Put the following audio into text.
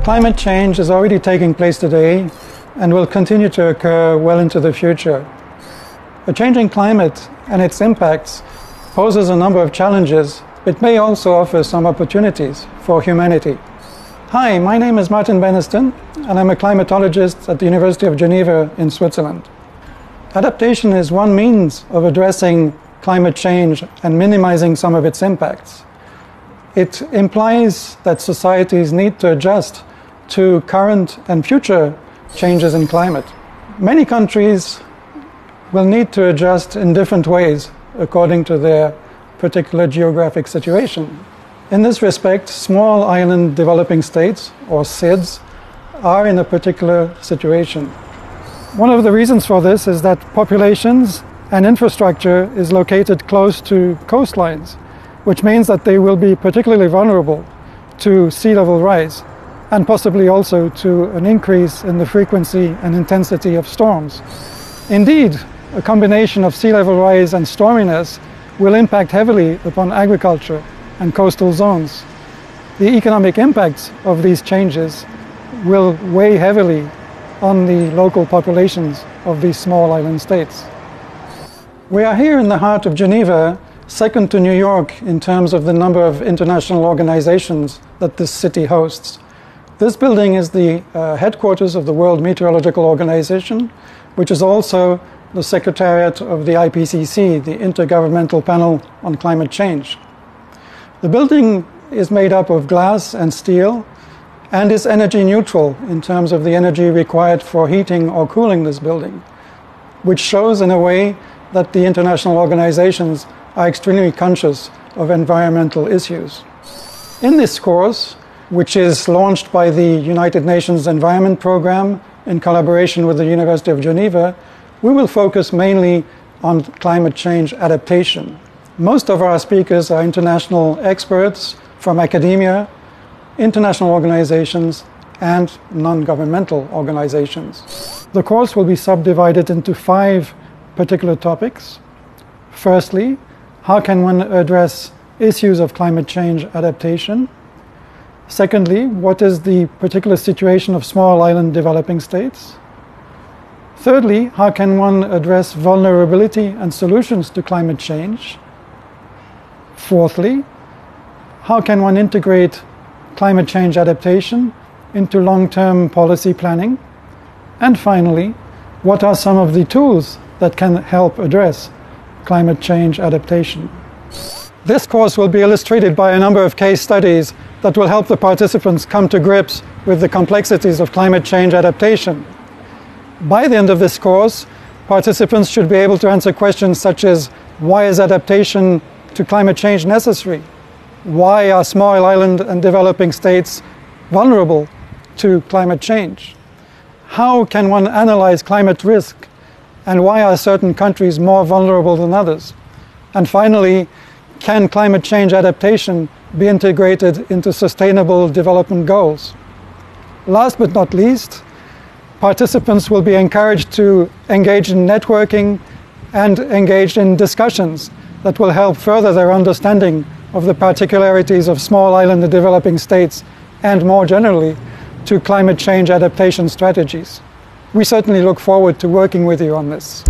Climate change is already taking place today and will continue to occur well into the future. A changing climate and its impacts poses a number of challenges. It may also offer some opportunities for humanity. Hi, my name is Martin Beniston, and I'm a climatologist at the University of Genève in Switzerland. Adaptation is one means of addressing climate change and minimizing some of its impacts. It implies that societies need to adjust to current and future changes in climate. Many countries will need to adjust in different ways according to their particular geographic situation. In this respect, small island developing states, or SIDS, are in a particular situation. One of the reasons for this is that populations and infrastructure is located close to coastlines, which means that they will be particularly vulnerable to sea level rise, and possibly also to an increase in the frequency and intensity of storms. Indeed, a combination of sea level rise and storminess will impact heavily upon agriculture and coastal zones. The economic impacts of these changes will weigh heavily on the local populations of these small island states. We are here in the heart of Geneva, second to New York in terms of the number of international organizations that this city hosts. This building is the headquarters of the World Meteorological Organization, which is also the secretariat of the IPCC, the Intergovernmental Panel on Climate Change. The building is made up of glass and steel and is energy neutral in terms of the energy required for heating or cooling this building, which shows in a way that the international organizations are extremely conscious of environmental issues. In this course, which is launched by the United Nations Environment Programme in collaboration with the University of Geneva, we will focus mainly on climate change adaptation. Most of our speakers are international experts from academia, international organizations, and non-governmental organizations. The course will be subdivided into 5 particular topics. Firstly, how can one address issues of climate change adaptation? Secondly, what is the particular situation of small island developing states? Thirdly, how can one address vulnerability and solutions to climate change? Fourthly, how can one integrate climate change adaptation into long-term policy planning? And finally, what are some of the tools that can help address climate change adaptation? This course will be illustrated by a number of case studies that will help the participants come to grips with the complexities of climate change adaptation. By the end of this course, participants should be able to answer questions such as, why is adaptation to climate change necessary? Why are small island and developing states vulnerable to climate change? How can one analyze climate risk? And why are certain countries more vulnerable than others? And finally, can climate change adaptation be integrated into sustainable development goals? Last but not least, participants will be encouraged to engage in networking and engage in discussions that will help further their understanding of the particularities of small island and developing states and more generally to climate change adaptation strategies. We certainly look forward to working with you on this.